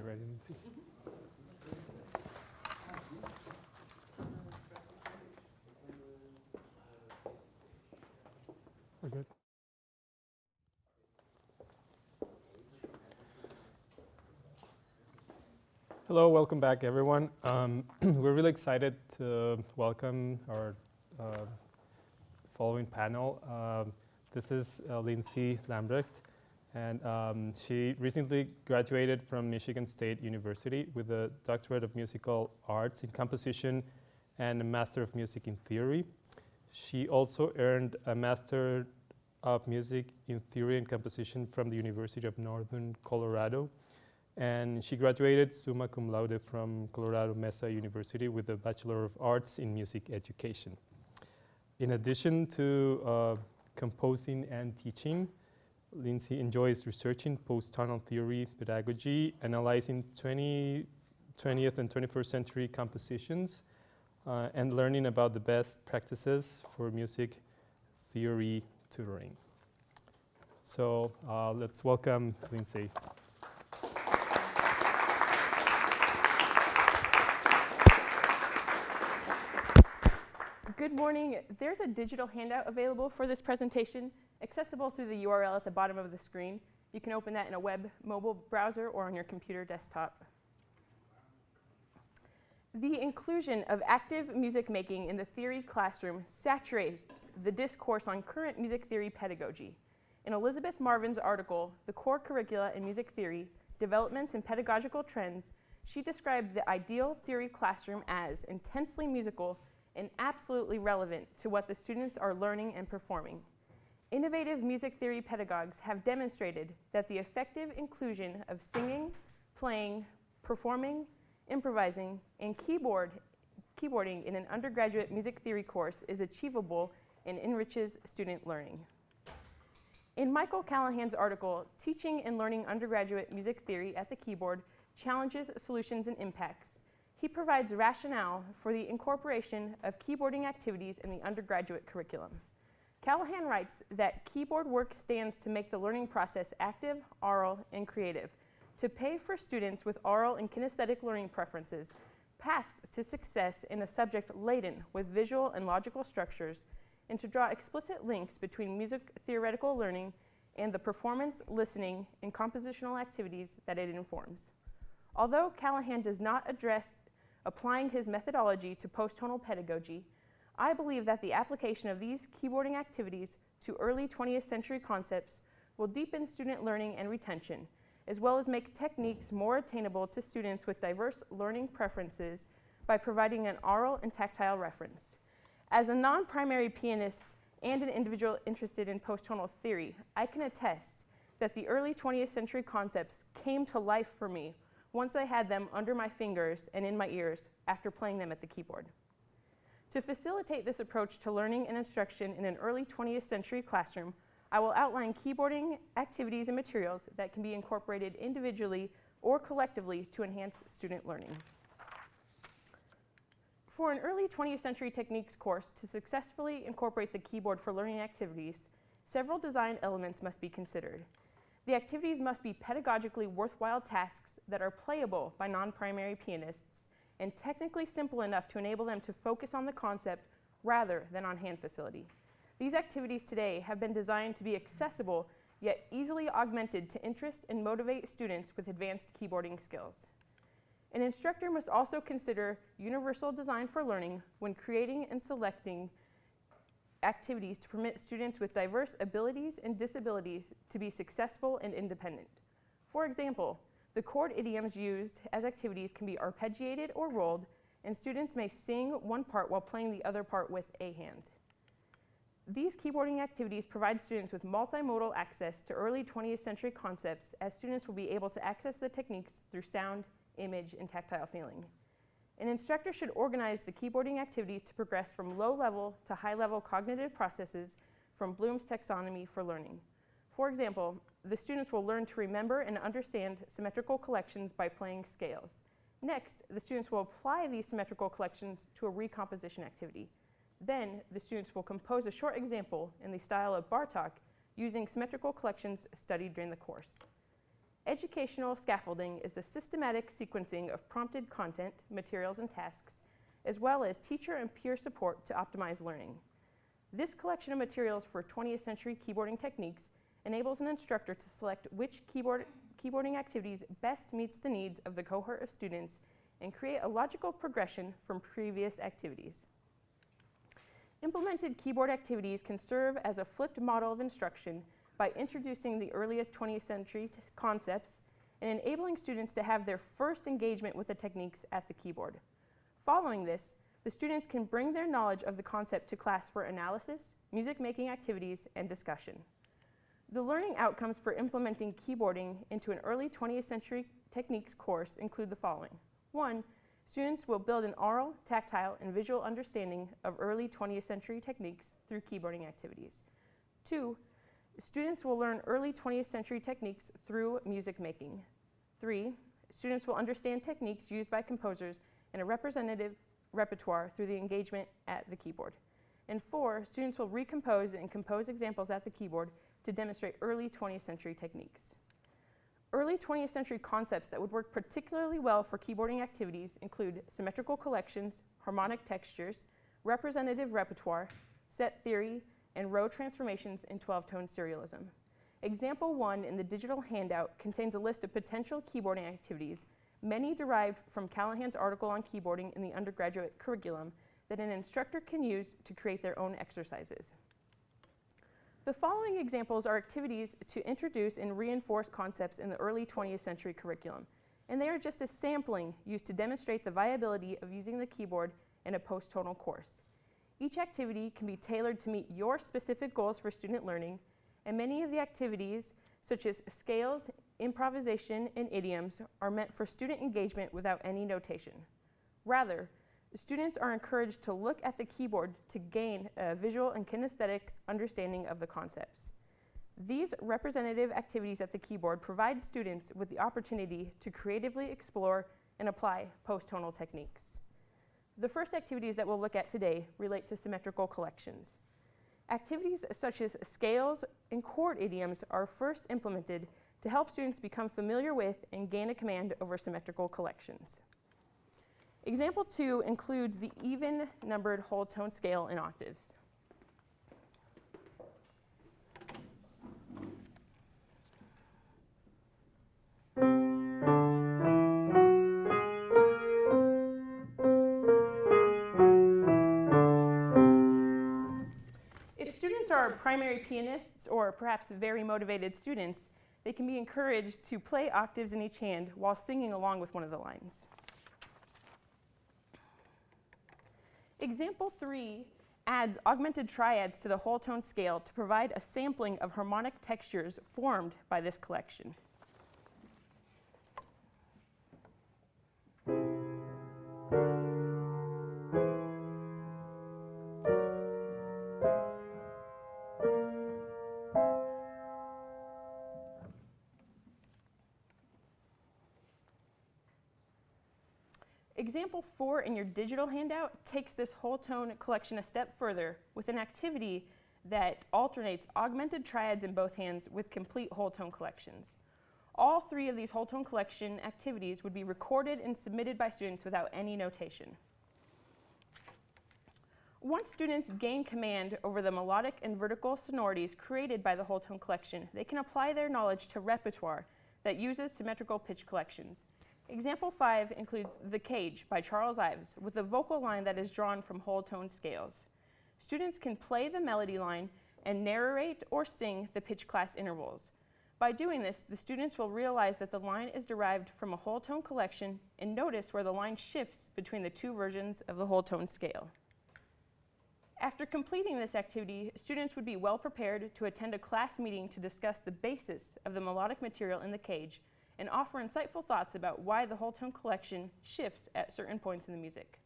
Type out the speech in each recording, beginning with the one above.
ready, Lynnsey? We're good. Hello, welcome back, everyone. We're really excited to welcome our following panel. This is Lynnsey Lambrecht, and she recently graduated from Michigan State University with a doctorate of musical arts in composition and a Master of Music in Theory. She also earned a Master of Music in Theory and Composition from the University of Northern Colorado. And she graduated summa cum laude from Colorado Mesa University with a Bachelor of Arts in Music Education. In addition to composing and teaching, Lynnsey enjoys researching post-tonal theory, pedagogy, analyzing 20th and 21st century compositions, and learning about the best practices for music theory tutoring. So let's welcome Lynnsey. Good morning. There's a digital handout available for this presentation, accessible through the URL at the bottom of the screen. You can open that in a web mobile browser or on your computer desktop. The inclusion of active music making in the theory classroom saturates the discourse on current music theory pedagogy. In Elizabeth Marvin's article, The Core Curricula in Music Theory, Developments in Pedagogical Trends, she described the ideal theory classroom as intensely musical and absolutely relevant to what the students are learning and performing. Innovative music theory pedagogues have demonstrated that the effective inclusion of singing, playing, performing, improvising, and keyboarding in an undergraduate music theory course is achievable and enriches student learning. In Michael Callahan's article, Teaching and Learning Undergraduate Music Theory at the Keyboard Challenges, Solutions, and Impacts, he provides rationale for the incorporation of keyboarding activities in the undergraduate curriculum. Callahan writes that keyboard work stands to make the learning process active, aural, and creative, to pave for students with aural and kinesthetic learning preferences paths to success in a subject laden with visual and logical structures, and to draw explicit links between music theoretical learning and the performance, listening, and compositional activities that it informs. Although Callahan does not address applying his methodology to post-tonal pedagogy, I believe that the application of these keyboarding activities to early 20th century concepts will deepen student learning and retention, as well as make techniques more attainable to students with diverse learning preferences by providing an aural and tactile reference. As a non-primary pianist and an individual interested in post-tonal theory, I can attest that the early 20th century concepts came to life for me once I had them under my fingers and in my ears after playing them at the keyboard. To facilitate this approach to learning and instruction in an early 20th century classroom, I will outline keyboarding activities and materials that can be incorporated individually or collectively to enhance student learning. For an early 20th century techniques course to successfully incorporate the keyboard for learning activities, several design elements must be considered. The activities must be pedagogically worthwhile tasks that are playable by non-primary pianists and technically simple enough to enable them to focus on the concept rather than on hand facility. These activities today have been designed to be accessible yet easily augmented to interest and motivate students with advanced keyboarding skills. An instructor must also consider universal design for learning when creating and selecting activities to permit students with diverse abilities and disabilities to be successful and independent. For example, the chord idioms used as activities can be arpeggiated or rolled, and students may sing one part while playing the other part with a hand. These keyboarding activities provide students with multimodal access to early 20th century concepts, as students will be able to access the techniques through sound, image, and tactile feeling. An instructor should organize the keyboarding activities to progress from low-level to high-level cognitive processes from Bloom's taxonomy for learning. For example, the students will learn to remember and understand symmetrical collections by playing scales. Next, the students will apply these symmetrical collections to a recomposition activity. Then, the students will compose a short example in the style of Bartók using symmetrical collections studied during the course. Educational scaffolding is the systematic sequencing of prompted content, materials, and tasks, as well as teacher and peer support to optimize learning. This collection of materials for 20th century keyboarding techniques enables an instructor to select which keyboarding activities best meets the needs of the cohort of students and create a logical progression from previous activities. Implemented keyboard activities can serve as a flipped model of instruction by introducing the earliest 20th century concepts and enabling students to have their first engagement with the techniques at the keyboard. Following this, the students can bring their knowledge of the concept to class for analysis, music-making activities, and discussion. The learning outcomes for implementing keyboarding into an early 20th century techniques course include the following. 1, students will build an aural, tactile, and visual understanding of early 20th century techniques through keyboarding activities. 2, students will learn early 20th century techniques through music making. 3, students will understand techniques used by composers in a representative repertoire through the engagement at the keyboard. And 4, students will recompose and compose examples at the keyboard to demonstrate early 20th century techniques. Early 20th century concepts that would work particularly well for keyboarding activities include symmetrical collections, harmonic textures, representative repertoire, set theory, and row transformations in 12-tone serialism. Example 1 in the digital handout contains a list of potential keyboarding activities, many derived from Callahan's article on keyboarding in the undergraduate curriculum that an instructor can use to create their own exercises. The following examples are activities to introduce and reinforce concepts in the early 20th century curriculum, and they are just a sampling used to demonstrate the viability of using the keyboard in a post-tonal course. Each activity can be tailored to meet your specific goals for student learning, and many of the activities, such as scales, improvisation, and idioms, are meant for student engagement without any notation. Rather, students are encouraged to look at the keyboard to gain a visual and kinesthetic understanding of the concepts. These representative activities at the keyboard provide students with the opportunity to creatively explore and apply post-tonal techniques. The first activities that we'll look at today relate to symmetrical collections. Activities such as scales and chord idioms are first implemented to help students become familiar with and gain a command over symmetrical collections. Example 2 includes the even-numbered whole tone scale in octaves. If students are primary pianists or perhaps very motivated students, they can be encouraged to play octaves in each hand while singing along with one of the lines. Example 3 adds augmented triads to the whole tone scale to provide a sampling of harmonic textures formed by this collection. Example 4 in your digital handout takes this whole tone collection a step further with an activity that alternates augmented triads in both hands with complete whole tone collections. All 3 of these whole tone collection activities would be recorded and submitted by students without any notation. Once students gain command over the melodic and vertical sonorities created by the whole tone collection, they can apply their knowledge to repertoire that uses symmetrical pitch collections. Example 5 includes The Cage by Charles Ives with a vocal line that is drawn from whole tone scales. Students can play the melody line and narrate or sing the pitch class intervals. By doing this, the students will realize that the line is derived from a whole tone collection and notice where the line shifts between the 2 versions of the whole tone scale. After completing this activity, students would be well prepared to attend a class meeting to discuss the basis of the melodic material in the cage and offer insightful thoughts about why the whole tone collection shifts at certain points in the music.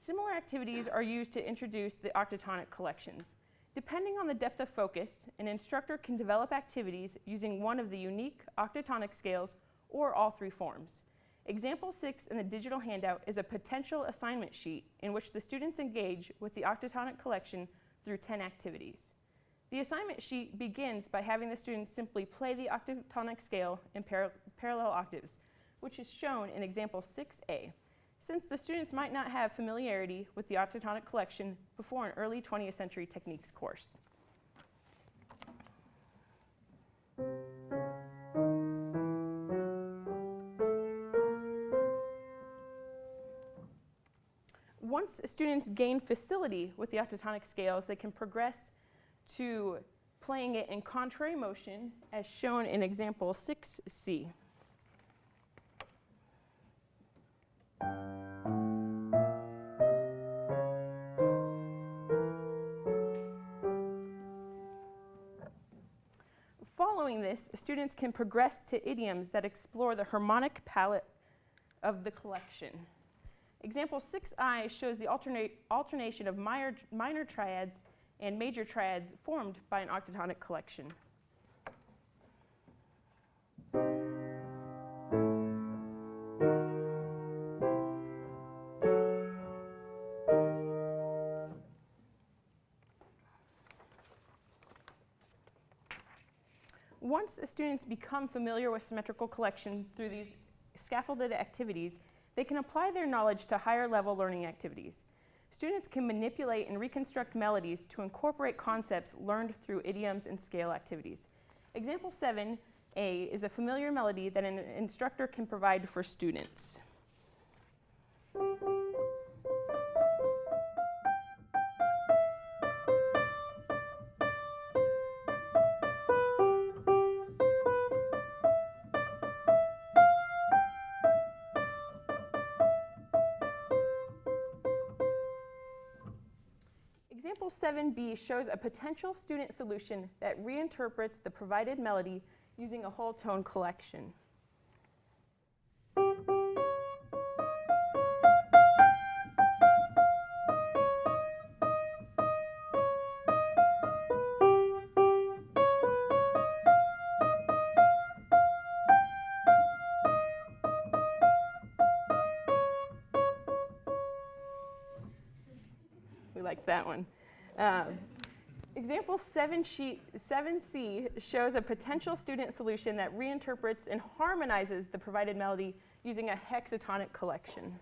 Similar activities are used to introduce the octatonic collections. Depending on the depth of focus, an instructor can develop activities using one of the unique octatonic scales or all 3 forms. Example 6 in the digital handout is a potential assignment sheet in which the students engage with the octatonic collection through 10 activities. The assignment sheet begins by having the students simply play the octatonic scale in parallel octaves, which is shown in example 6A, since the students might not have familiarity with the octatonic collection before an early 20th century techniques course. Once students gain facility with the octatonic scales, they can progress to playing it in contrary motion, as shown in example 6C. Following this, students can progress to idioms that explore the harmonic palette of the collection. Example 6I shows the alternation of minor triads and major triads formed by an octatonic collection. Once students become familiar with symmetrical collection through these scaffolded activities, they can apply their knowledge to higher level learning activities. Students can manipulate and reconstruct melodies to incorporate concepts learned through idioms and scale activities. Example 7A is a familiar melody that an instructor can provide for students. Example 7B shows a potential student solution that reinterprets the provided melody using a whole tone collection. We liked that one. Example 7C shows a potential student solution that reinterprets and harmonizes the provided melody using a hexatonic collection.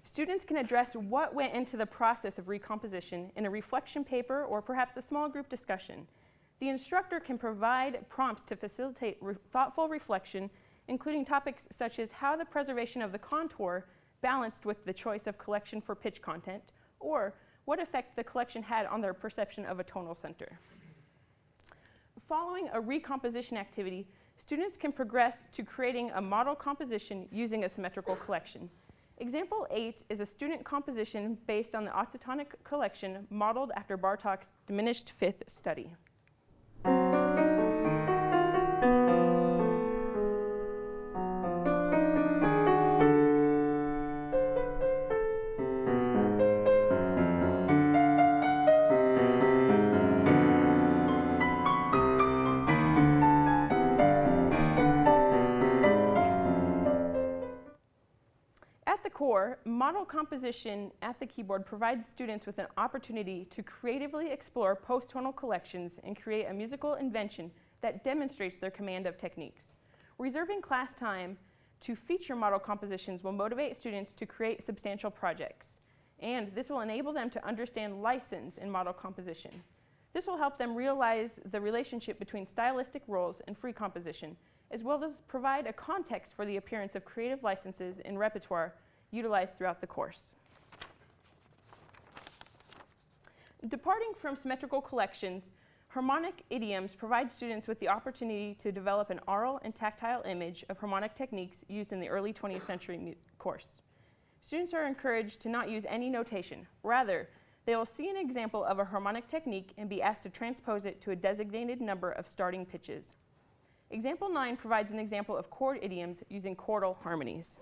Students can address what went into the process of recomposition in a reflection paper or perhaps a small group discussion. The instructor can provide prompts to facilitate thoughtful reflection, including topics such as how the preservation of the contour balanced with the choice of collection for pitch content, or what effect the collection had on their perception of a tonal center. Following a recomposition activity, students can progress to creating a model composition using a symmetrical collection. Example 8 is a student composition based on the octatonic collection modeled after Bartók's diminished fifth study. Model composition at the keyboard provides students with an opportunity to creatively explore post-tonal collections and create a musical invention that demonstrates their command of techniques. Reserving class time to feature model compositions will motivate students to create substantial projects, and this will enable them to understand license in model composition. This will help them realize the relationship between stylistic roles and free composition, as well as provide a context for the appearance of creative licenses in repertoire utilized throughout the course. Departing from symmetrical collections, harmonic idioms provide students with the opportunity to develop an aural and tactile image of harmonic techniques used in the early 20th century course. Students are encouraged to not use any notation. Rather, they will see an example of a harmonic technique and be asked to transpose it to a designated number of starting pitches. Example 9 provides an example of chord idioms using chordal harmonies.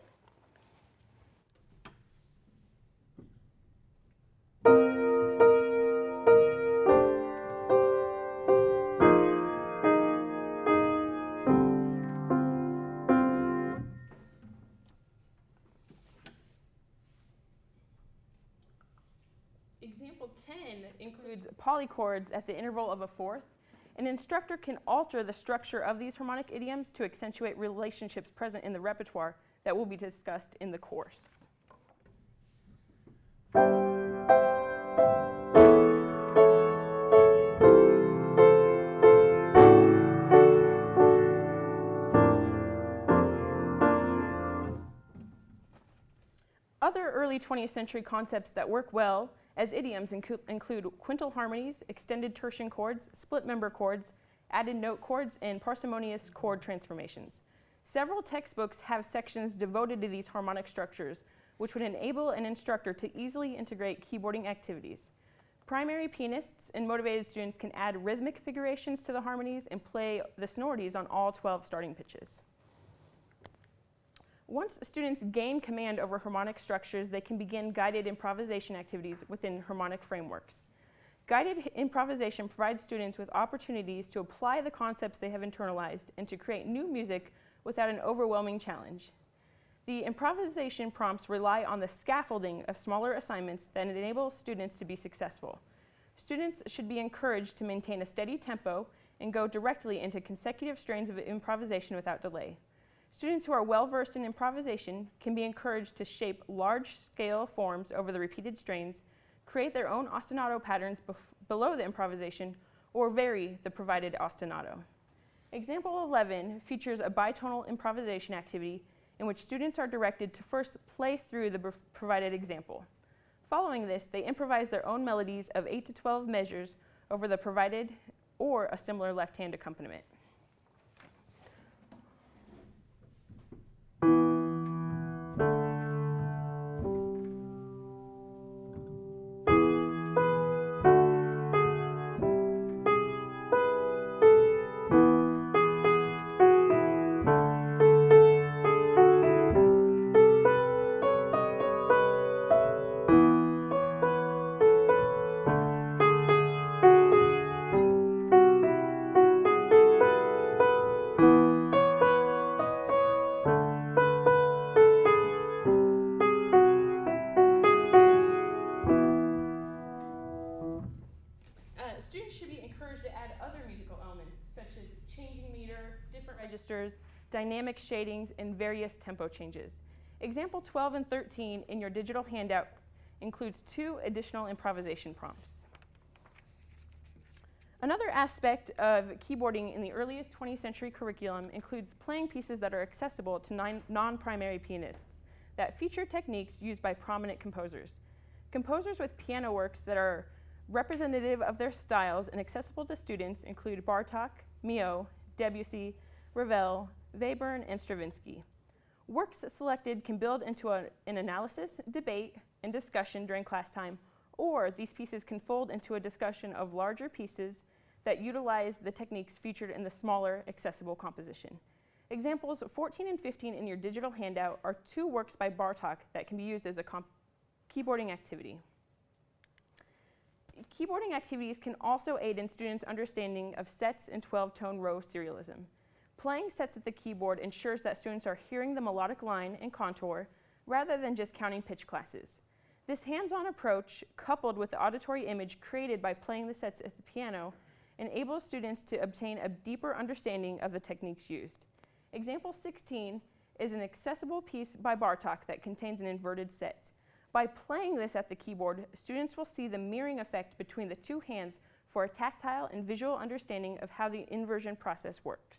Example 10 includes polychords at the interval of a fourth. An instructor can alter the structure of these harmonic idioms to accentuate relationships present in the repertoire that will be discussed in the course. Other early 20th century concepts that work well as idioms include quintal harmonies, extended tertian chords, split member chords, added note chords, and parsimonious chord transformations. Several textbooks have sections devoted to these harmonic structures, which would enable an instructor to easily integrate keyboarding activities. Primary pianists and motivated students can add rhythmic figurations to the harmonies and play the sonorities on all 12 starting pitches. Once students gain command over harmonic structures, they can begin guided improvisation activities within harmonic frameworks. Guided improvisation provides students with opportunities to apply the concepts they have internalized and to create new music without an overwhelming challenge. The improvisation prompts rely on the scaffolding of smaller assignments that enable students to be successful. Students should be encouraged to maintain a steady tempo and go directly into consecutive strains of improvisation without delay. Students who are well-versed in improvisation can be encouraged to shape large-scale forms over the repeated strains, create their own ostinato patterns below the improvisation, or vary the provided ostinato. Example 11 features a bitonal improvisation activity in which students are directed to first play through the provided example. Following this, they improvise their own melodies of 8 to 12 measures over the provided or a similar left-hand accompaniment. Students should be encouraged to add other musical elements, such as changing meter, different registers, dynamic shadings, and various tempo changes. Example 12 and 13 in your digital handout includes 2 additional improvisation prompts. Another aspect of keyboarding in the early 20th century curriculum includes playing pieces that are accessible to non-primary pianists that feature techniques used by prominent composers. Composers with piano works that are representative of their styles and accessible to students include Bartók, Milhaud, Debussy, Ravel, Webern, and Stravinsky. Works selected can build into an analysis, debate, and discussion during class time, or these pieces can fold into a discussion of larger pieces that utilize the techniques featured in the smaller, accessible composition. Examples 14 and 15 in your digital handout are 2 works by Bartók that can be used as a keyboarding activity. Keyboarding activities can also aid in students' understanding of sets and 12-tone row serialism. Playing sets at the keyboard ensures that students are hearing the melodic line and contour rather than just counting pitch classes. This hands-on approach, coupled with the auditory image created by playing the sets at the piano, enables students to obtain a deeper understanding of the techniques used. Example 16 is an accessible piece by Bartók that contains an inverted set. By playing this at the keyboard, students will see the mirroring effect between the 2 hands for a tactile and visual understanding of how the inversion process works.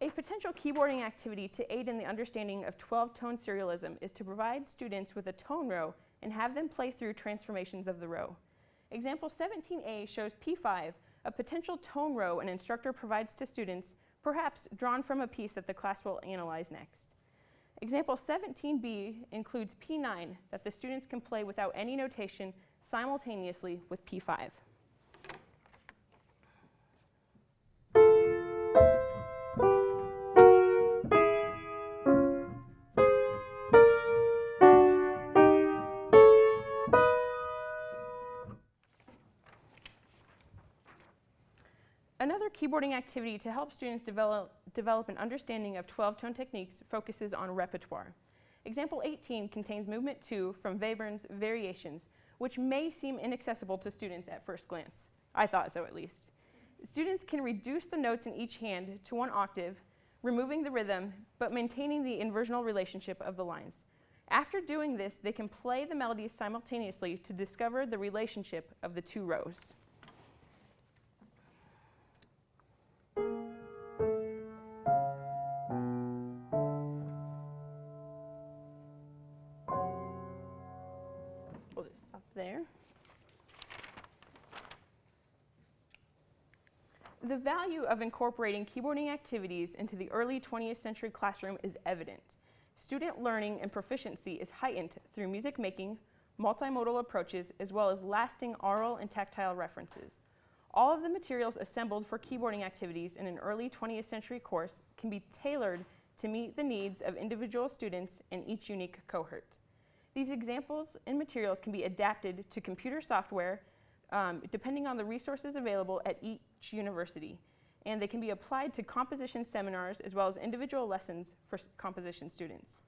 A potential keyboarding activity to aid in the understanding of 12-tone serialism is to provide students with a tone row and have them play through transformations of the row. Example 17a shows P5, a potential tone row an instructor provides to students, perhaps drawn from a piece that the class will analyze next. Example 17b includes P9 that the students can play without any notation simultaneously with P5. Another keyboarding activity to help students develop an understanding of 12-tone techniques focuses on repertoire. Example 18 contains movement 2 from Webern's Variations, which may seem inaccessible to students at first glance. I thought so, at least. Students can reduce the notes in each hand to 1 octave, removing the rhythm, but maintaining the inversional relationship of the lines. After doing this, they can play the melodies simultaneously to discover the relationship of the 2 rows. We'll just stop there. The value of incorporating keyboarding activities into the early 20th century classroom is evident. Student learning and proficiency is heightened through music making, multimodal approaches, as well as lasting aural and tactile references. All of the materials assembled for keyboarding activities in an early 20th century course can be tailored to meet the needs of individual students in each unique cohort. These examples and materials can be adapted to computer software depending on the resources available at each university, and they can be applied to composition seminars as well as individual lessons for composition students.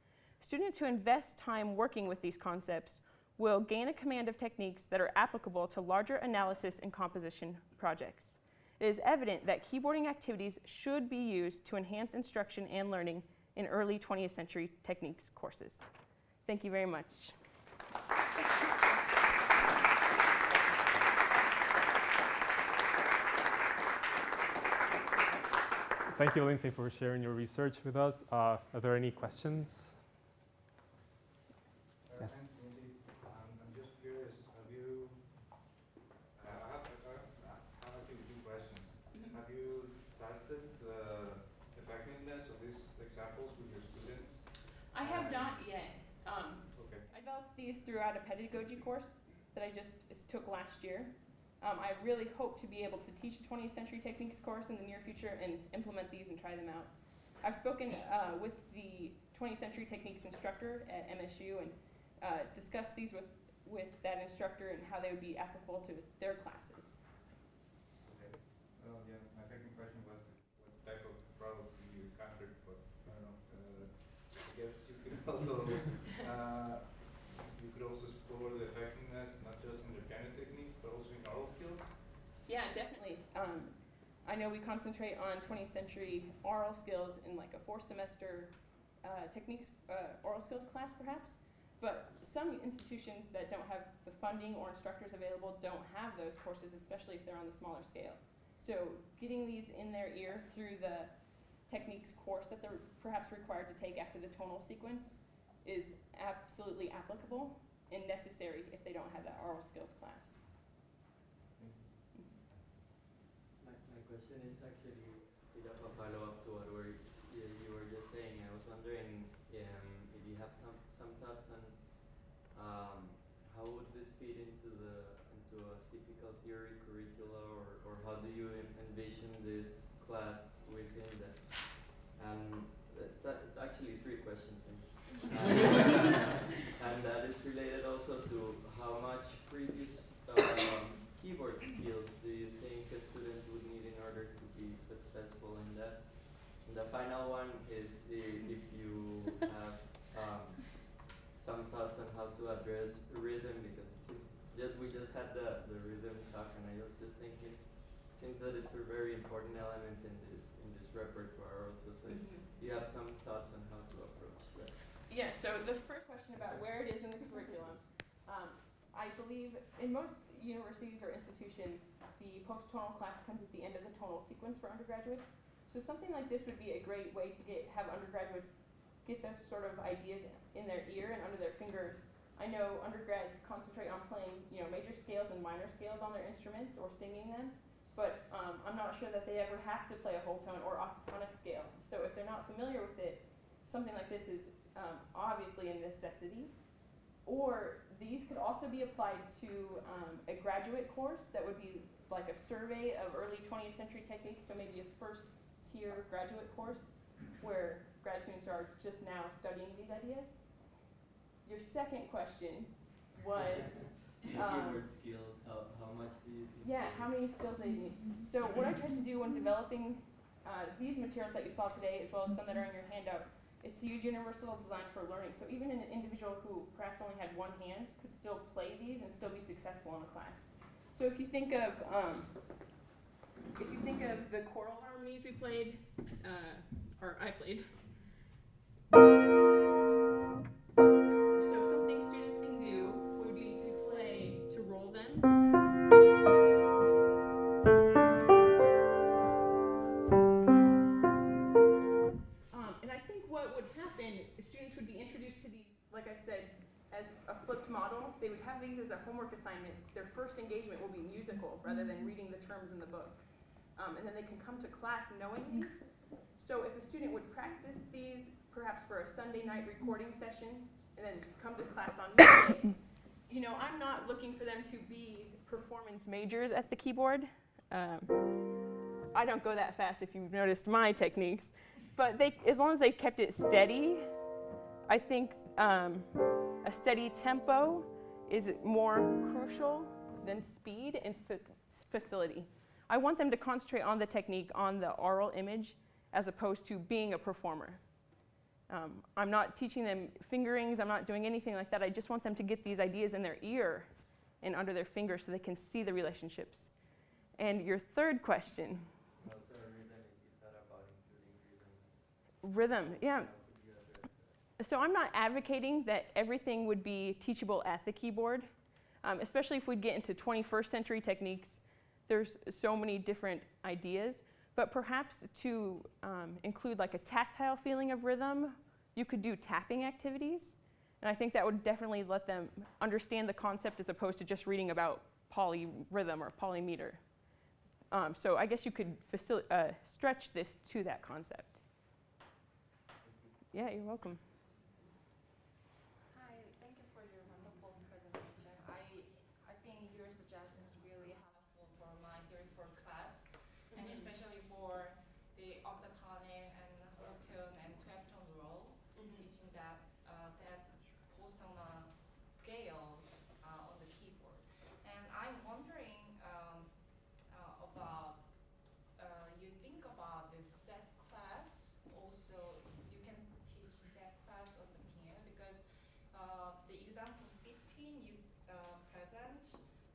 Students who invest time working with these concepts will gain a command of techniques that are applicable to larger analysis and composition projects. It is evident that keyboarding activities should be used to enhance instruction and learning in early 20th century techniques courses. Thank you very much. Thank you, Lynnsey, for sharing your research with us. Are there any questions? Yes. Lynnsey, I'm just curious. Have you? I have actually 2 questions. Have you tested the effectiveness of these examples with your students? I have not yet. Okay. I developed these throughout a pedagogy course that I just took last year. I really hope to be able to teach a 20th century techniques course in the near future and implement these and try them out. I've spoken with the 20th century techniques instructor at MSU and discussed these with that instructor and how they would be applicable to their classes. Okay. Well, yeah. My second question was what type of problems you encountered, but I don't know. I guess you could also explore the effectiveness not just in the piano techniques but also in aural skills. Yeah, definitely. I know we concentrate on 20th century aural skills in like a 4-semester techniques aural skills class perhaps, but some institutions that don't have the funding or instructors available don't have those courses, especially if they're on the smaller scale. So getting these in their ear through the techniques course that they're perhaps required to take after the tonal sequence is absolutely applicable and necessary if they don't have that aural skills class. My question is actually a bit of a follow-up to what you were just saying. I was wondering if you have some thoughts on how would this fit into a typical theory curricula, or how do you envision this class within that? It's actually 3 questions. And that is related also to how much previous keyboard skills do you think a student would need in order to be successful in that? And the final one is if you have some thoughts on how to address rhythm, because it seems that we just had the rhythm talk, and I was just thinking, it seems that it's a very important element in this repertoire also. So if you have some thoughts on how to approach that. Yeah, so the first question about where it is in the curriculum, I believe in most universities or institutions, the post-tonal class comes at the end of the tonal sequence for undergraduates. So something like this would be a great way to have undergraduates get those sort of ideas in their ear and under their fingers. I know undergrads concentrate on playing, major scales and minor scales on their instruments or singing them, but I'm not sure that they ever have to play a whole tone or octatonic scale. So if they're not familiar with it, something like this is obviously a necessity. Or these could also be applied to a graduate course that would be like a survey of early 20th century techniques, so maybe a first tier graduate course where grad students are just now studying these ideas. Your second question was keyword skills, how much do you think? Yeah, how many skills they need. So what I tried to do when developing these materials that you saw today, as well as some that are in your handout, is to use universal design for learning. So even an individual who perhaps only had one hand could still play these and still be successful in the class. So if you think of the choral harmonies we played, or I played. So something students can do would be to roll them. And I think what would happen is students would be introduced to these, like I said, as a flipped model. They would have these as a homework assignment. Their first engagement will be musical rather than reading the terms in the book. And then they can come to class knowing these. So if a student would practice these, perhaps for a Sunday night recording session, and then come to class on Monday, you know, I'm not looking for them to be performance majors at the keyboard. I don't go that fast if you've noticed my techniques. But as long as they kept it steady, I think a steady tempo is more crucial than speed and facility. I want them to concentrate on the technique, on the aural image, as opposed to being a performer. I'm not teaching them fingerings. I'm not doing anything like that. I just want them to get these ideas in their ear and under their fingers so they can see the relationships. And your third question. Also rhythm, you thought about including rhythm. Rhythm, yeah. So I'm not advocating that everything would be teachable at the keyboard, especially if we get into 21st century techniques. There's so many different ideas, but perhaps to include like a tactile feeling of rhythm, you could do tapping activities. And I think that would definitely let them understand the concept as opposed to just reading about polyrhythm or polymeter. So I guess you could stretch this to that concept. Yeah, you're welcome. Hi, thank you for your wonderful presentation. I think your suggestions really helpful for my 34 class, and especially for the octatonic and whole tone and 12-tone role, teaching that post-tonal scales on the keyboard. And I'm wondering about you think about this set class also. You can teach set class on the piano because the example 15 you present,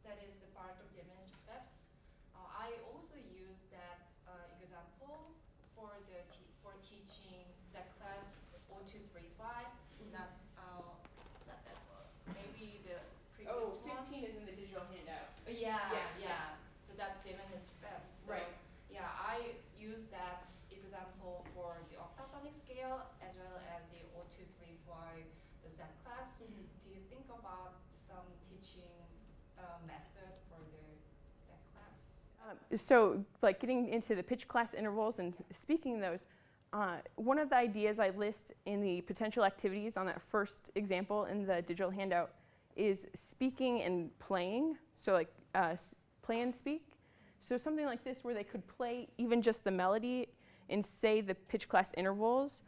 that is the part of diminished fifths. I also use that example for teaching set class 0235. Not that one. Maybe the previous one. 15 is in the digital handout. Yeah. So that's diminished fifths. So Right. yeah, I use that example for the octatonic scale as well as the 0235, the set class. Do you think about some teaching method for the set class? So like getting into the pitch class intervals and speaking those, one of the ideas I list in the potential activities on that first example in the digital handout is speaking and playing. So like play and speak. So something like this where they could play even just the melody and say the pitch class intervals,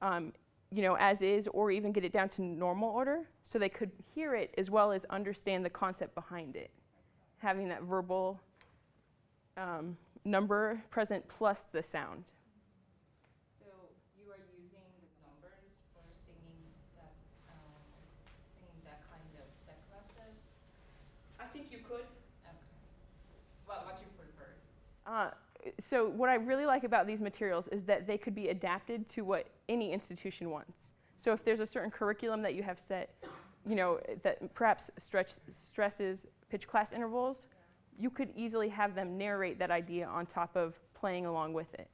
you know, as is, or even get it down to normal order, so they could hear it as well as understand the concept behind it, having that verbal number present plus the sound. So you are using the numbers for singing that kind of set classes? I think you could. Okay. What you prefer? So what I really like about these materials is that they could be adapted to what any institution wants. So if there's a certain curriculum that you have set, you know, that perhaps stresses pitch class intervals, you could easily have them narrate that idea on top of playing along with it.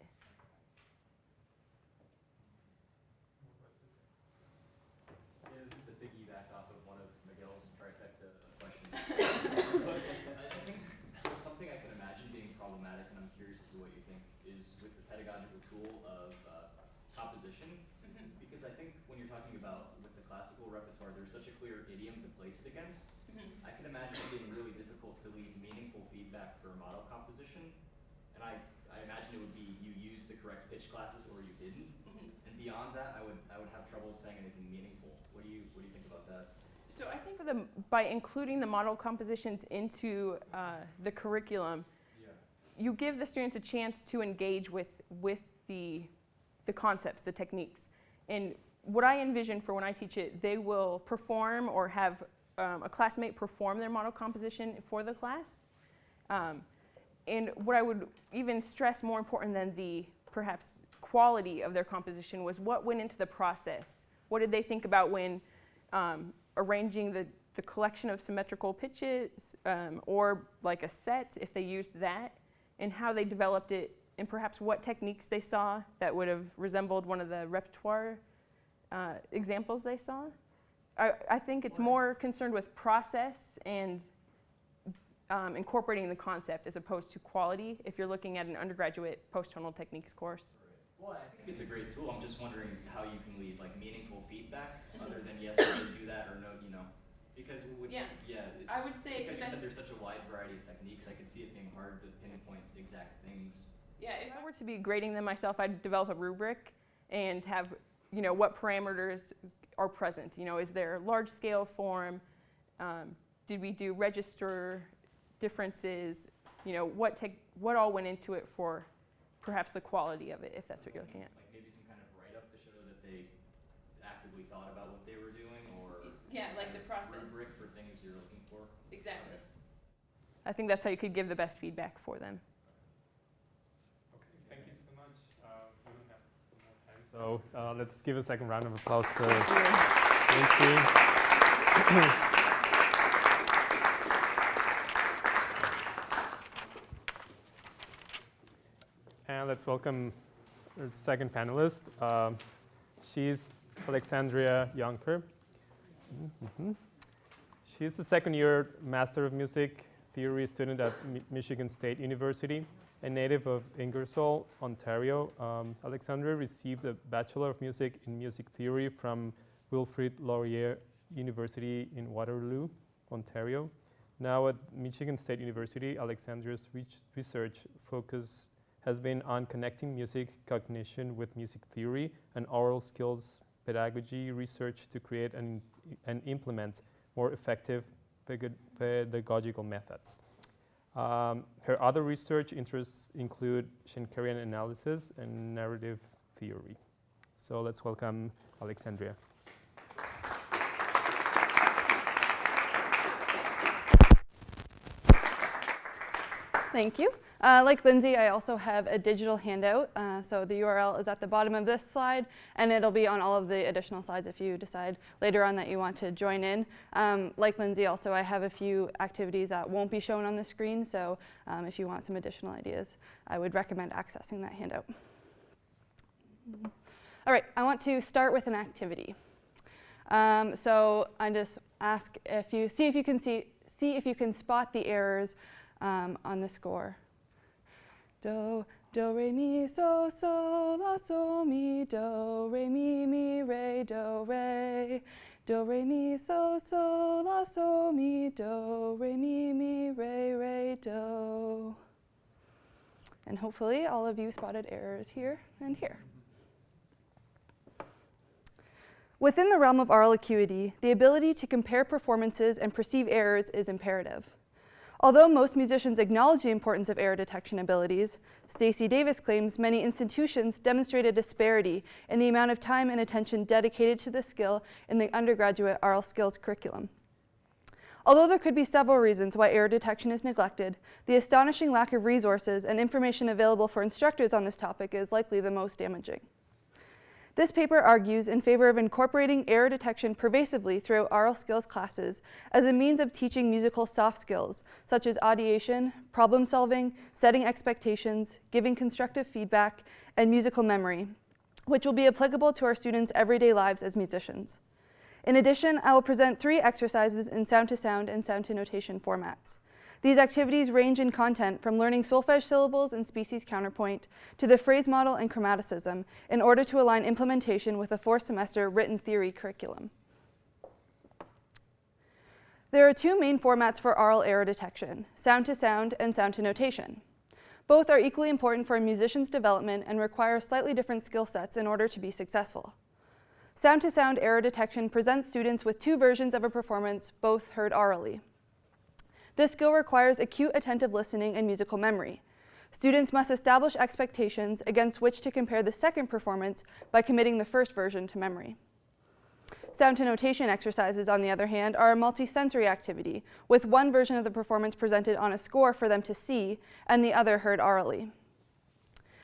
Yeah, this is to piggyback off of one of Miguel's trifecta questions. I think something I can imagine being problematic, and I'm curious as to what you think, is with the pedagogical tool of composition. composition? Because I think when you're talking about with the classical repertoire, there's such a clear idiom to place it against. I can imagine it being really difficult to lead meaningful feedback for a model composition. And I imagine it would be you used the correct pitch classes or you didn't. And beyond that, I would have trouble saying anything meaningful. What do you think about that? So I think by including the model compositions into the curriculum, you give the students a chance to engage with the concepts, the techniques. And what I envision for when I teach it, they will perform or have a classmate perform their model composition for the class. And what I would even stress more important than the perhaps quality of their composition was what went into the process. What did they think about when arranging the collection of symmetrical pitches or like a set, if they used that, and how they developed it, and perhaps what techniques they saw that would have resembled one of the repertoire examples they saw. I think it's more concerned with process and incorporating the concept as opposed to quality if you're looking at an undergraduate post-tonal techniques course. Well, I think it's a great tool. I'm just wondering how you can lead like meaningful feedback other than yes, you do that or no, you know. Because I would say because you said there's such a wide variety of techniques, I could see it being hard to pinpoint exact things. Yeah, if I were to be grading them myself, I'd develop a rubric and have, you know, what parameters are present. You know, is there large scale form? Did we do register differences? You know, what all went into it for perhaps the quality of it, if that's what you're looking at. Like maybe some kind of write-up to show that they actively thought about what they were doing, or like the process. Rubric for things you're looking for. Exactly. Okay. I think that's how you could give the best feedback for them. Okay, thank you so much. We don't have more time, so let's give a second round of applause to Lynnsey. And let's welcome our second panelist. She's Alexandrea Jonker. She's a second-year Master of Music Theory student at Michigan State University, a native of Ingersoll, Ontario. Alexandrea received a Bachelor of Music in Music Theory from Wilfrid Laurier University in Waterloo, Ontario. Now at Michigan State University, Alexandria's research focus has been on connecting music cognition with music theory and aural skills pedagogy research to create and implement more effective pedagogical methods. Her other research interests include Schenkerian analysis and narrative theory. So let's welcome Alexandrea. Thank you. Like Lynnsey, I also have a digital handout. So the URL is at the bottom of this slide, and it'll be on all of the additional slides if you decide later on that you want to join in. Like Lynnsey, also I have a few activities that won't be shown on the screen, so if you want some additional ideas, I would recommend accessing that handout. All right, I want to start with an activity. So I just ask if you see if you can spot the errors on the score. Do, re, mi, so, la, so, mi, do, re, mi, re, do, re. Do, re, mi, so, la, so, mi, do, re, mi, re, do. And hopefully all of you spotted errors here and here. Within the realm of aural acuity, the ability to compare performances and perceive errors is imperative. Although most musicians acknowledge the importance of error detection abilities, Stacey Davis claims many institutions demonstrate a disparity in the amount of time and attention dedicated to this skill in the undergraduate aural skills curriculum. Although there could be several reasons why error detection is neglected, the astonishing lack of resources and information available for instructors on this topic is likely the most damaging. This paper argues in favor of incorporating error detection pervasively throughout aural skills classes as a means of teaching musical soft skills, such as audiation, problem solving, setting expectations, giving constructive feedback, and musical memory, which will be applicable to our students' everyday lives as musicians. In addition, I will present 3 exercises in sound-to-sound and sound-to-notation formats. These activities range in content from learning solfege syllables and species counterpoint to the phrase model and chromaticism in order to align implementation with a 4-semester written theory curriculum. There are two main formats for aural error detection, sound-to-sound and sound-to-notation. Both are equally important for a musician's development and require slightly different skill sets in order to be successful. Sound-to-sound error detection presents students with two versions of a performance, both heard aurally. This skill requires acute attentive listening and musical memory. Students must establish expectations against which to compare the second performance by committing the first version to memory. Sound-to-notation exercises, on the other hand, are a multisensory activity, with one version of the performance presented on a score for them to see and the other heard aurally.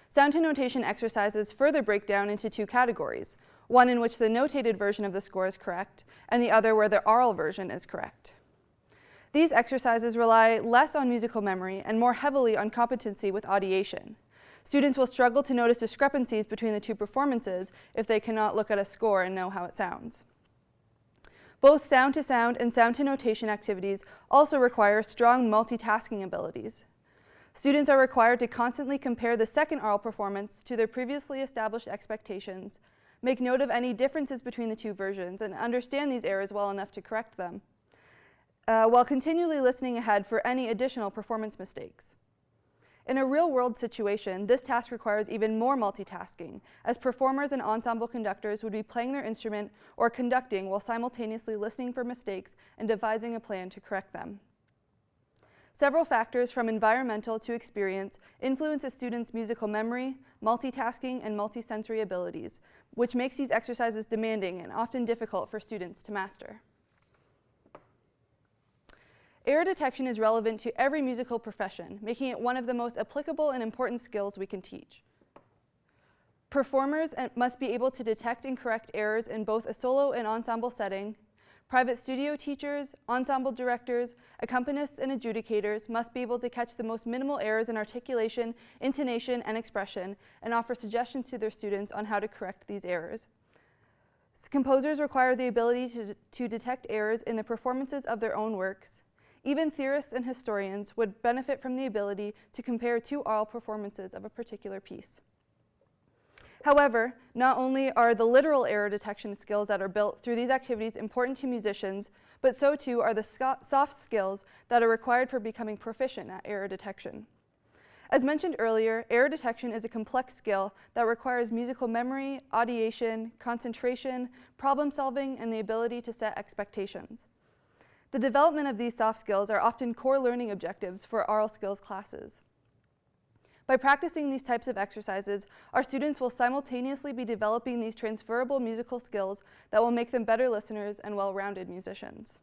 Sound-to-notation exercises further break down into two categories, one in which the notated version of the score is correct and the other where the aural version is correct. These exercises rely less on musical memory and more heavily on competency with audiation. Students will struggle to notice discrepancies between the two performances if they cannot look at a score and know how it sounds. Both sound-to-sound and sound-to-notation activities also require strong multitasking abilities. Students are required to constantly compare the second aural performance to their previously established expectations, make note of any differences between the two versions, and understand these errors well enough to correct them, while continually listening ahead for any additional performance mistakes. In a real-world situation, this task requires even more multitasking, as performers and ensemble conductors would be playing their instrument or conducting while simultaneously listening for mistakes and devising a plan to correct them. Several factors from environmental to experience influence a student's musical memory, multitasking, and multisensory abilities, which makes these exercises demanding and often difficult for students to master. Error detection is relevant to every musical profession, making it one of the most applicable and important skills we can teach. Performers must be able to detect and correct errors in both a solo and ensemble setting. Private studio teachers, ensemble directors, accompanists, and adjudicators must be able to catch the most minimal errors in articulation, intonation, and expression, and offer suggestions to their students on how to correct these errors. Composers require the ability to detect errors in the performances of their own works. Even theorists and historians would benefit from the ability to compare two aural performances of a particular piece. However, not only are the literal error detection skills that are built through these activities important to musicians, but so too are the soft skills that are required for becoming proficient at error detection. As mentioned earlier, error detection is a complex skill that requires musical memory, audiation, concentration, problem solving, and the ability to set expectations. The development of these soft skills are often core learning objectives for aural skills classes. By practicing these types of exercises, our students will simultaneously be developing these transferable musical skills that will make them better listeners and well-rounded musicians.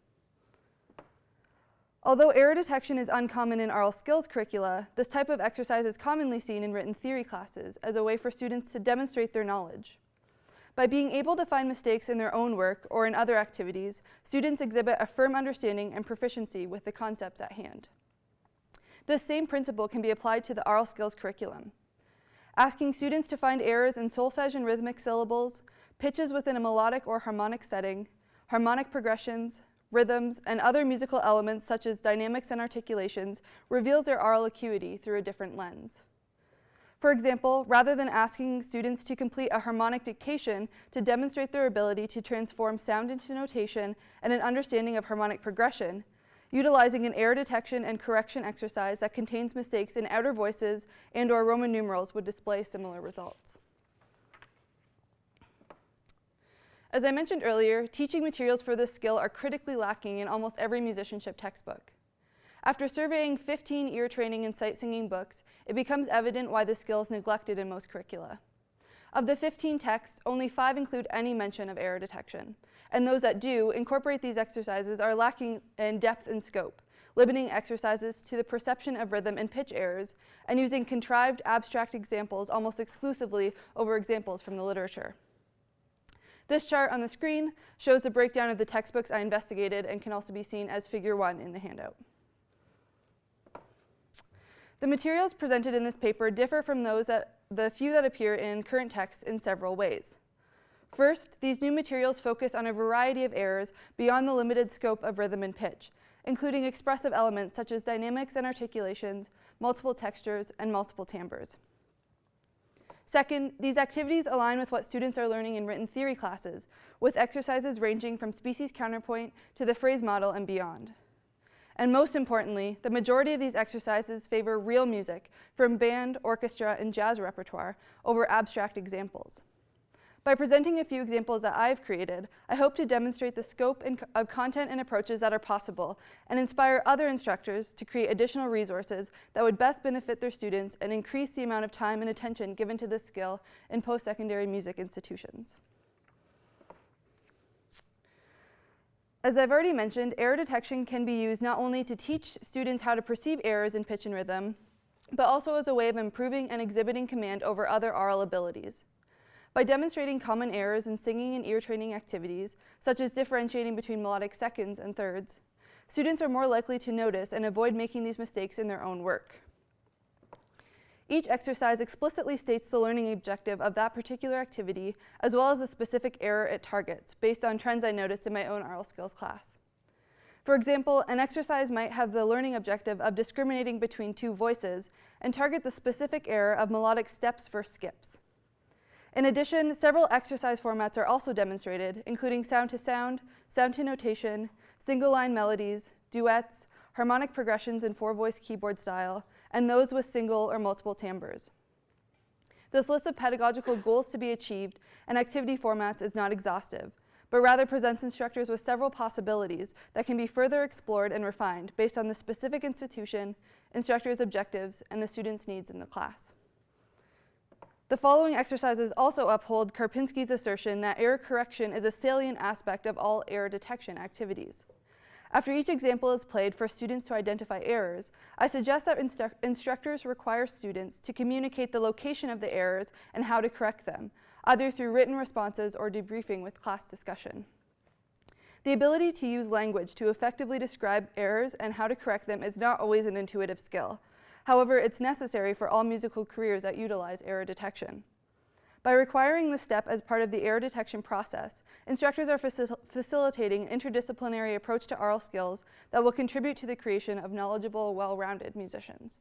Although error detection is uncommon in aural skills curricula, this type of exercise is commonly seen in written theory classes as a way for students to demonstrate their knowledge. By being able to find mistakes in their own work or in other activities, students exhibit a firm understanding and proficiency with the concepts at hand. This same principle can be applied to the aural skills curriculum. Asking students to find errors in solfege and rhythmic syllables, pitches within a melodic or harmonic setting, harmonic progressions, rhythms, and other musical elements such as dynamics and articulations reveals their aural acuity through a different lens. For example, rather than asking students to complete a harmonic dictation to demonstrate their ability to transform sound into notation and an understanding of harmonic progression, utilizing an error detection and correction exercise that contains mistakes in outer voices and/or Roman numerals would display similar results. As I mentioned earlier, teaching materials for this skill are critically lacking in almost every musicianship textbook. After surveying 15 ear training and sight singing books, it becomes evident why this skill is neglected in most curricula. Of the 15 texts, only 5 include any mention of error detection, and those that do incorporate these exercises are lacking in depth and scope, limiting exercises to the perception of rhythm and pitch errors, and using contrived abstract examples almost exclusively over examples from the literature. This chart on the screen shows the breakdown of the textbooks I investigated and can also be seen as Figure 1 in the handout. The materials presented in this paper differ from the few that appear in current texts in several ways. First, these new materials focus on a variety of errors beyond the limited scope of rhythm and pitch, including expressive elements such as dynamics and articulations, multiple textures, and multiple timbres. Second, these activities align with what students are learning in written theory classes, with exercises ranging from species counterpoint to the phrase model and beyond. And most importantly, the majority of these exercises favor real music from band, orchestra, and jazz repertoire over abstract examples. By presenting a few examples that I've created, I hope to demonstrate the scope of content and approaches that are possible and inspire other instructors to create additional resources that would best benefit their students and increase the amount of time and attention given to this skill in post-secondary music institutions. As I've already mentioned, error detection can be used not only to teach students how to perceive errors in pitch and rhythm, but also as a way of improving and exhibiting command over other aural abilities. By demonstrating common errors in singing and ear training activities, such as differentiating between melodic seconds and thirds, students are more likely to notice and avoid making these mistakes in their own work. Each exercise explicitly states the learning objective of that particular activity, as well as the specific error it targets, based on trends I noticed in my own aural skills class. For example, an exercise might have the learning objective of discriminating between two voices and target the specific error of melodic steps versus skips. In addition, several exercise formats are also demonstrated, including sound to notation, single-line melodies, duets, harmonic progressions in four-voice keyboard style, and those with single or multiple timbres. This list of pedagogical goals to be achieved and activity formats is not exhaustive, but rather presents instructors with several possibilities that can be further explored and refined based on the specific institution, instructor's objectives, and the student's needs in the class. The following exercises also uphold Karpinski's assertion that error correction is a salient aspect of all error detection activities. After each example is played for students to identify errors, I suggest that instructors require students to communicate the location of the errors and how to correct them, either through written responses or debriefing with class discussion. The ability to use language to effectively describe errors and how to correct them is not always an intuitive skill. However, it's necessary for all musical careers that utilize error detection. By requiring this step as part of the error detection process, instructors are facilitating an interdisciplinary approach to aural skills that will contribute to the creation of knowledgeable, well-rounded musicians.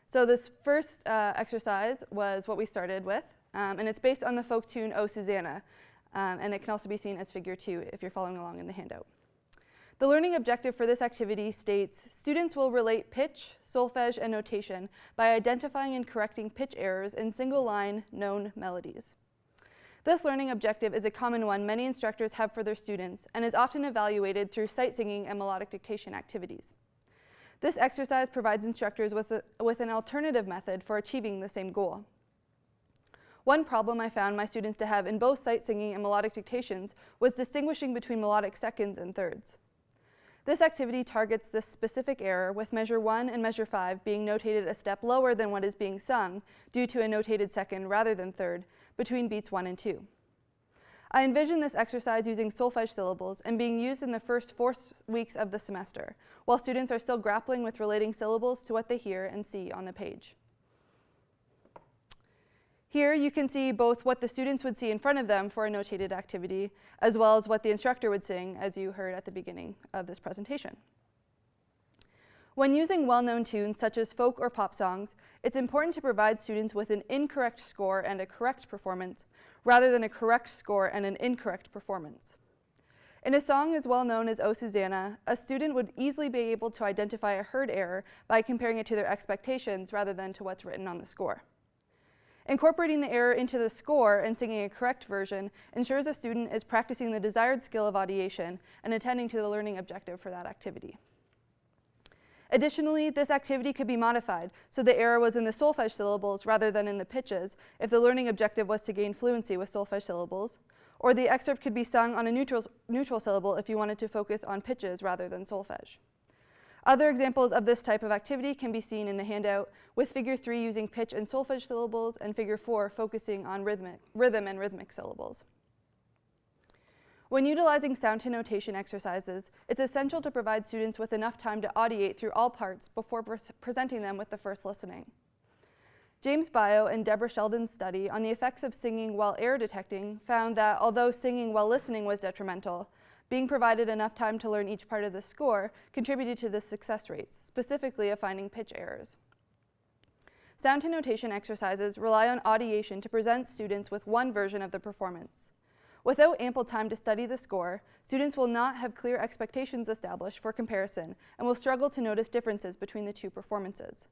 So this first exercise was what we started with, and it's based on the folk tune O Susanna, and it can also be seen as figure 2 if you're following along in the handout. The learning objective for this activity states, students will relate pitch, solfege, and notation by identifying and correcting pitch errors in single-line known melodies. This learning objective is a common one many instructors have for their students and is often evaluated through sight singing and melodic dictation activities. This exercise provides instructors with an alternative method for achieving the same goal. One problem I found my students to have in both sight singing and melodic dictations was distinguishing between melodic seconds and thirds. This activity targets this specific error, with measure 1 and measure 5 being notated a step lower than what is being sung due to a notated second rather than third between beats 1 and 2. I envision this exercise using solfege syllables and being used in the first 4 weeks of the semester, while students are still grappling with relating syllables to what they hear and see on the page. Here you can see both what the students would see in front of them for a notated activity, as well as what the instructor would sing, as you heard at the beginning of this presentation. When using well-known tunes such as folk or pop songs, it's important to provide students with an incorrect score and a correct performance, rather than a correct score and an incorrect performance. In a song as well known as O Susanna, a student would easily be able to identify a heard error by comparing it to their expectations rather than to what's written on the score. Incorporating the error into the score and singing a correct version ensures a student is practicing the desired skill of audiation and attending to the learning objective for that activity. Additionally, this activity could be modified so the error was in the solfege syllables rather than in the pitches if the learning objective was to gain fluency with solfege syllables, or the excerpt could be sung on a neutral syllable if you wanted to focus on pitches rather than solfege. Other examples of this type of activity can be seen in the handout, with figure 3 using pitch and solfege syllables and figure 4 focusing on rhythm and rhythmic syllables. When utilizing sound to notation exercises, it's essential to provide students with enough time to audiate through all parts before presenting them with the first listening. James Bio and Deborah Sheldon's study on the effects of singing while error detecting found that although singing while listening was detrimental, Being provided enough time to learn each part of the score contributed to the success rates, specifically of finding pitch errors. Sound to notation exercises rely on audiation to present students with one version of the performance. Without ample time to study the score, students will not have clear expectations established for comparison and will struggle to notice differences between the two performances.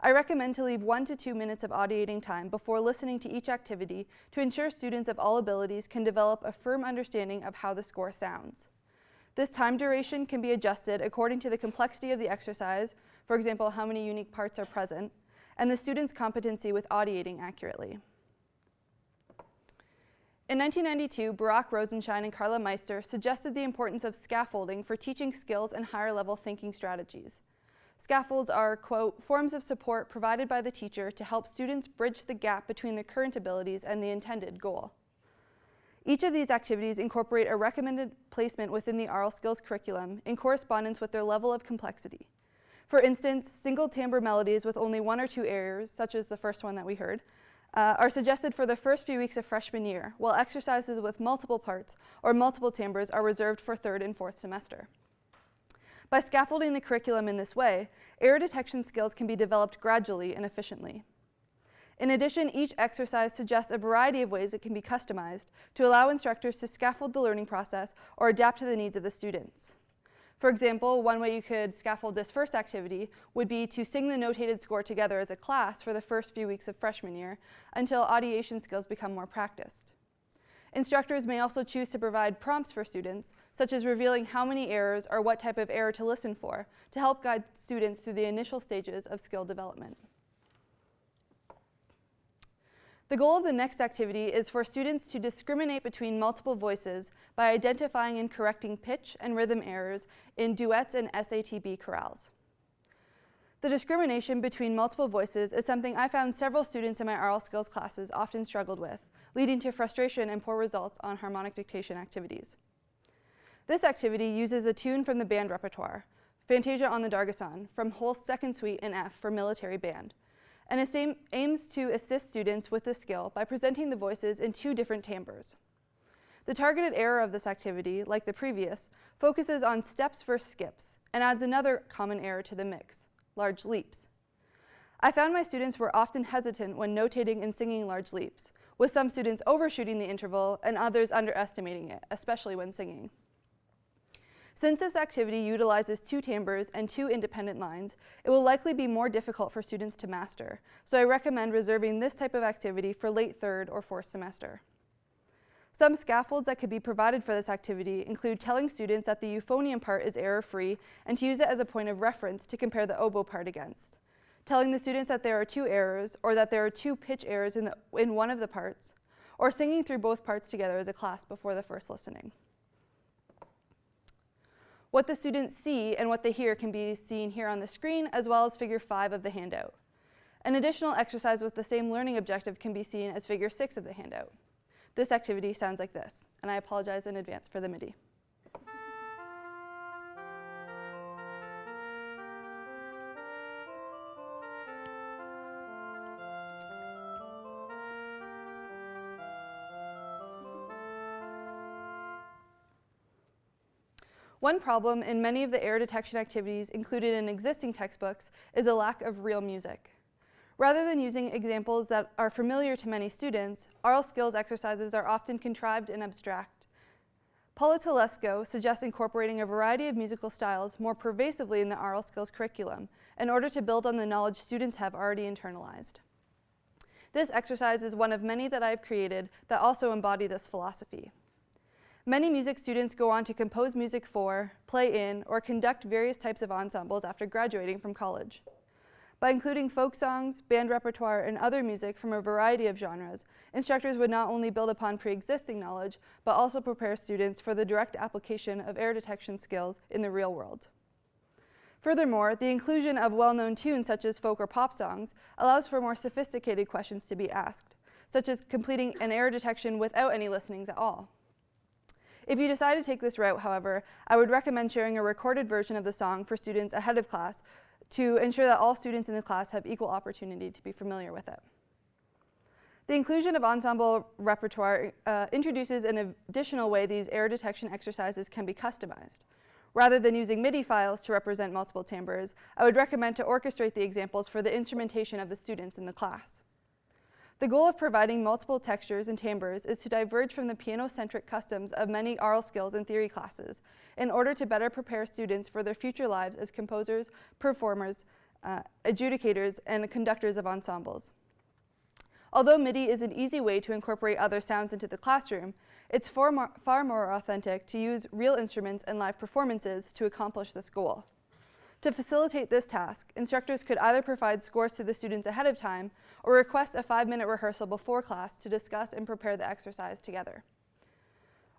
I recommend to leave 1 to 2 minutes of audiating time before listening to each activity to ensure students of all abilities can develop a firm understanding of how the score sounds. This time duration can be adjusted according to the complexity of the exercise, for example, how many unique parts are present, and the student's competency with audiating accurately. In 1992, Barak Rosenshine and Carla Meister suggested the importance of scaffolding for teaching skills and higher-level thinking strategies. Scaffolds are, quote, forms of support provided by the teacher to help students bridge the gap between the current abilities and the intended goal. Each of these activities incorporate a recommended placement within the Aural skills curriculum in correspondence with their level of complexity. For instance, single timbre melodies with only 1 or 2 airs, such as the first one that we heard, are suggested for the first few weeks of freshman year, while exercises with multiple parts or multiple timbres are reserved for 3rd and 4th semester. By scaffolding the curriculum in this way, error detection skills can be developed gradually and efficiently. In addition, each exercise suggests a variety of ways it can be customized to allow instructors to scaffold the learning process or adapt to the needs of the students. For example, one way you could scaffold this first activity would be to sing the notated score together as a class for the first few weeks of freshman year until audiation skills become more practiced. Instructors may also choose to provide prompts for students, such as revealing how many errors or what type of error to listen for, to help guide students through the initial stages of skill development. The goal of the next activity is for students to discriminate between multiple voices by identifying and correcting pitch and rhythm errors in duets and SATB chorales. The discrimination between multiple voices is something I found several students in my Aural skills classes often struggled with, leading to frustration and poor results on harmonic dictation activities. This activity uses a tune from the band repertoire, Fantasia on the Dargesson, from Holst's Second Suite in F for military band, and aims to assist students with this skill by presenting the voices in 2 different timbres. The targeted error of this activity, like the previous, focuses on steps versus skips and adds another common error to the mix, large leaps. I found my students were often hesitant when notating and singing large leaps, with some students overshooting the interval and others underestimating it, especially when singing. Since this activity utilizes 2 timbres and 2 independent lines, it will likely be more difficult for students to master, so I recommend reserving this type of activity for late 3rd or 4th semester. Some scaffolds that could be provided for this activity include telling students that the euphonium part is error-free and to use it as a point of reference to compare the oboe part against, telling the students that there are 2 errors or that there are 2 pitch errors in one of the parts, or singing through both parts together as a class before the first listening. What the students see and what they hear can be seen here on the screen, as well as figure 5 of the handout. An additional exercise with the same learning objective can be seen as figure 6 of the handout. This activity sounds like this, and I apologize in advance for the MIDI. One problem in many of the error detection activities included in existing textbooks is a lack of real music. Rather than using examples that are familiar to many students, Aural skills exercises are often contrived and abstract. Paula Telesco suggests incorporating a variety of musical styles more pervasively in the Aural skills curriculum in order to build on the knowledge students have already internalized. This exercise is one of many that I've created that also embody this philosophy. Many music students go on to compose music for, play in, or conduct various types of ensembles after graduating from college. By including folk songs, band repertoire, and other music from a variety of genres, instructors would not only build upon pre-existing knowledge, but also prepare students for the direct application of error detection skills in the real world. Furthermore, the inclusion of well-known tunes such as folk or pop songs allows for more sophisticated questions to be asked, such as completing an error detection without any listenings at all. If you decide to take this route, however, I would recommend sharing a recorded version of the song for students ahead of class to ensure that all students in the class have equal opportunity to be familiar with it. The inclusion of ensemble repertoire introduces an additional way these error detection exercises can be customized. Rather than using MIDI files to represent multiple timbres, I would recommend to orchestrate the examples for the instrumentation of the students in the class. The goal of providing multiple textures and timbres is to diverge from the piano-centric customs of many aural skills and theory classes in order to better prepare students for their future lives as composers, performers, adjudicators, and conductors of ensembles. Although MIDI is an easy way to incorporate other sounds into the classroom, it's far more authentic to use real instruments and live performances to accomplish this goal. To facilitate this task, instructors could either provide scores to the students ahead of time or request a 5-minute rehearsal before class to discuss and prepare the exercise together.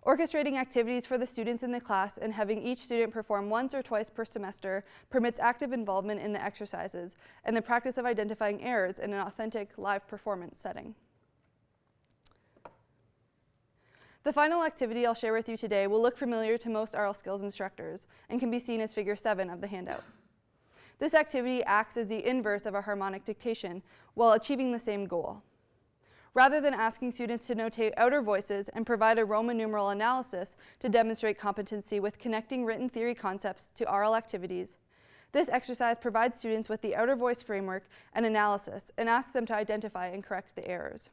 Orchestrating activities for the students in the class and having each student perform once or twice per semester permits active involvement in the exercises and the practice of identifying errors in an authentic live performance setting. The final activity I'll share with you today will look familiar to most aural skills instructors and can be seen as figure 7 of the handout. This activity acts as the inverse of a harmonic dictation while achieving the same goal. Rather than asking students to notate outer voices and provide a Roman numeral analysis to demonstrate competency with connecting written theory concepts to aural activities, this exercise provides students with the outer voice framework and analysis and asks them to identify and correct the errors.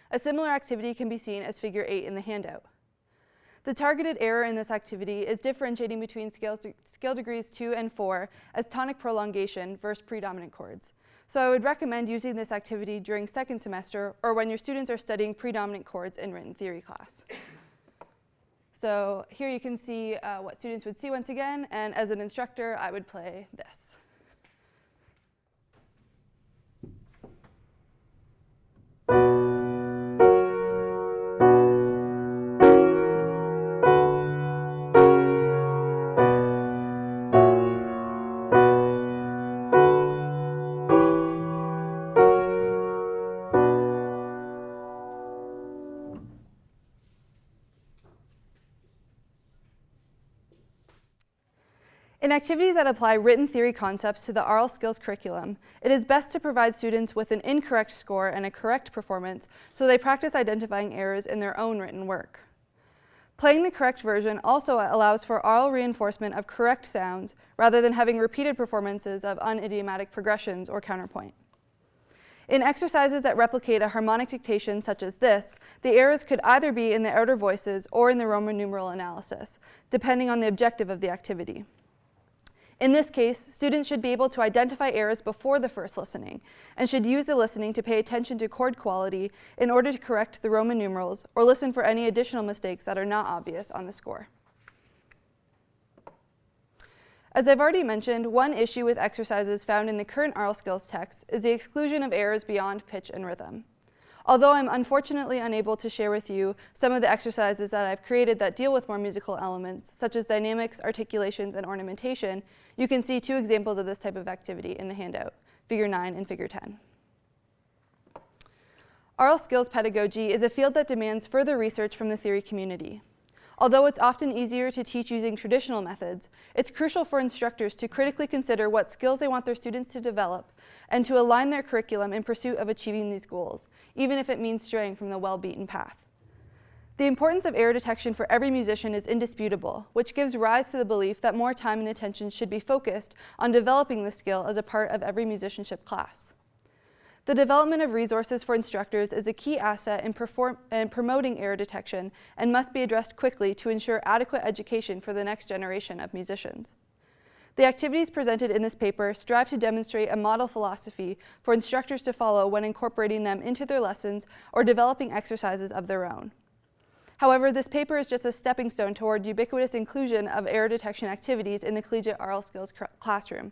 A similar activity can be seen as figure 8 in the handout. The targeted error in this activity is differentiating between scale degrees 2 and 4 as tonic prolongation versus predominant chords. So I would recommend using this activity during second semester or when your students are studying predominant chords in written theory class. So here you can see what students would see once again, and as an instructor, I would play this. In activities that apply written theory concepts to the aural skills curriculum, it is best to provide students with an incorrect score and a correct performance so they practice identifying errors in their own written work. Playing the correct version also allows for aural reinforcement of correct sounds rather than having repeated performances of unidiomatic progressions or counterpoint. In exercises that replicate a harmonic dictation such as this, the errors could either be in the outer voices or in the Roman numeral analysis, depending on the objective of the activity. In this case, students should be able to identify errors before the first listening and should use the listening to pay attention to chord quality in order to correct the Roman numerals or listen for any additional mistakes that are not obvious on the score. As I've already mentioned, one issue with exercises found in the current aural skills text is the exclusion of errors beyond pitch and rhythm. Although I'm unfortunately unable to share with you some of the exercises that I've created that deal with more musical elements, such as dynamics, articulations, and ornamentation, you can see 2 examples of this type of activity in the handout, figure 9 and figure 10. Aural skills pedagogy is a field that demands further research from the theory community. Although it's often easier to teach using traditional methods, it's crucial for instructors to critically consider what skills they want their students to develop and to align their curriculum in pursuit of achieving these goals, even if it means straying from the well-beaten path. The importance of error detection for every musician is indisputable, which gives rise to the belief that more time and attention should be focused on developing the skill as a part of every musicianship class. The development of resources for instructors is a key asset in promoting error detection and must be addressed quickly to ensure adequate education for the next generation of musicians. The activities presented in this paper strive to demonstrate a model philosophy for instructors to follow when incorporating them into their lessons or developing exercises of their own. However, this paper is just a stepping stone toward ubiquitous inclusion of error detection activities in the collegiate aural skills classroom.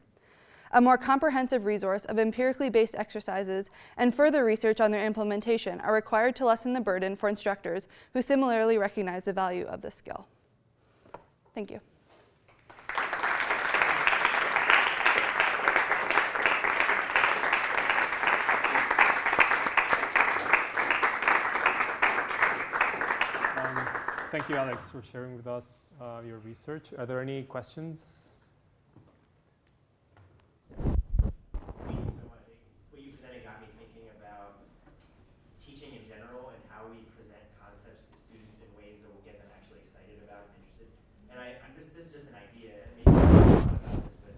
A more comprehensive resource of empirically based exercises and further research on their implementation are required to lessen the burden for instructors who similarly recognize the value of this skill. Thank you. Thank you, Alex, for sharing with us your research. Are there any questions? What you presented got me thinking about teaching in general and how we present concepts to students in ways that will get them actually excited about and interested. And this is just an idea. Maybe I don't know about this, but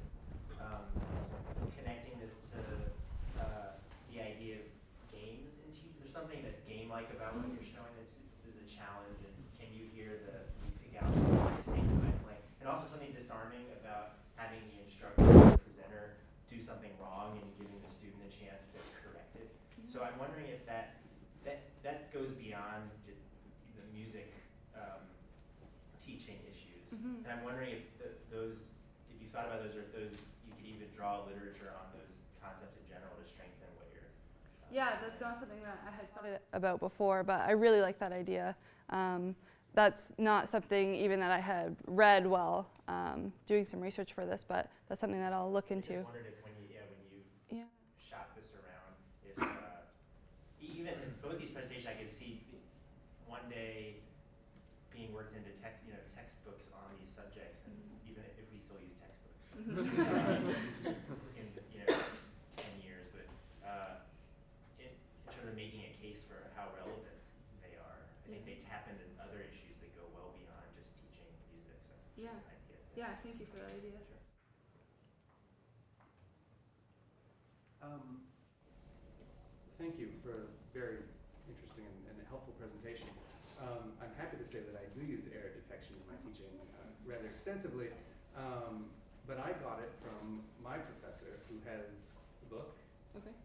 connecting this to the idea of games in teaching. There's something that's game-like about what you're showing. There's a challenge, and can you hear you pick out the distinct by playing. And also something disarming about having the instructor or the presenter do something wrong and giving the student a chance to correct it. So I'm wondering if that goes beyond the music teaching issues. And I'm wondering if if you thought about those, or if you could even draw literature on those concepts in general to strengthen what you're. Yeah, that's not something that I had thought about before, but I really like that idea. That's not something even that I had read while doing some research for this, but that's something that I'll look into. I just wondered if when you shop this around, if even both these presentations, I could see one day being worked into textbooks on these subjects, and even if we still use textbooks in 10 years, but in terms of making a case for how relevant they are, I think they tap into other issues that go well beyond just teaching music. So Yeah. just an idea. Yeah, thank you for that idea. Sure. Thank you for a very interesting and helpful presentation. I'm happy to say that I do use error detection in my teaching rather extensively, but I got it from my professor, who has a book, Okay.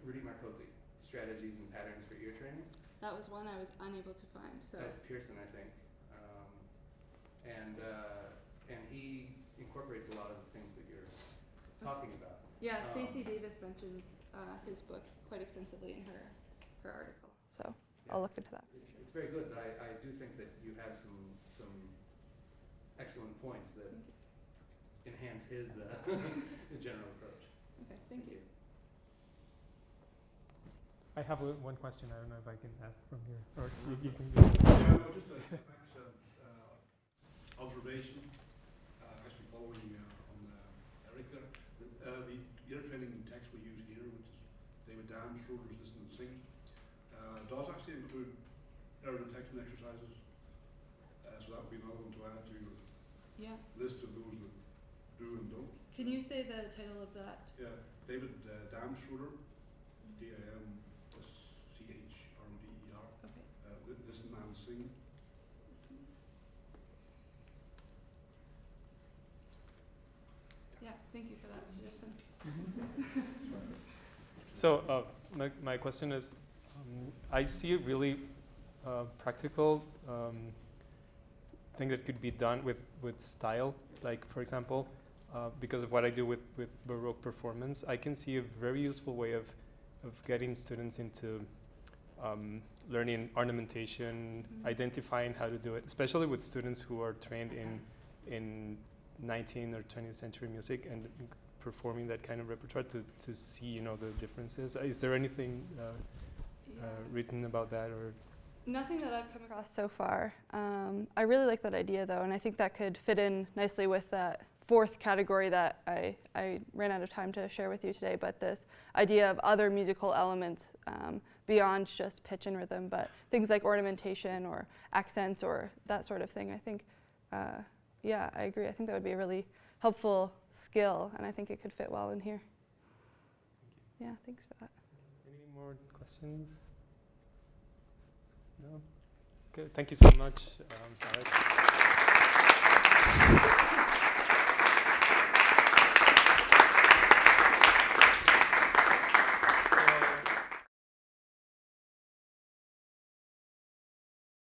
Rudy Marcosi, Strategies and Patterns for Ear Training. That was one I was unable to find. So That's Pearson, I think. And he incorporates a lot of the things that you're talking about. yeah, Stacey Davis mentions his book quite extensively in her article. So I'll look into that. It's very good, but I do think that you have some excellent points that enhance his general approach. Okay, thank you. I have one question. I don't know if I can ask from here, or you can. Yeah, well, just a observation, actually following on Eric there. The ear training text we use here, which is David Dam's Schroeder's Listen and Sing, does actually include error detection exercises. So that would be another one to add to your list of those that do and don't. Can you say the title of that? Yeah, David Dam Schroeder, D-I-M-S-C-H-R-O-D-E-R. Okay. Listen and Sing. Yeah, thank you for that suggestion. So my question is, I see a really practical thing that could be done with style. Like, for example, because of what I do with Baroque performance, I can see a very useful way of getting students into learning ornamentation, identifying how to do it, especially with students who are trained in 19th or 20th century music and performing that kind of repertoire to see the differences. Is there anything written about that, or? Nothing that I've come across so far. I really like that idea though, and I think that could fit in nicely with that fourth category that I ran out of time to share with you today, but this idea of other musical elements beyond just pitch and rhythm, but things like ornamentation or accents or that sort of thing. I think, yeah, I agree. I think that would be a really helpful skill, and I think it could fit well in here. Yeah, thanks for that. Any more questions? No? Okay, thank you so much, Alex.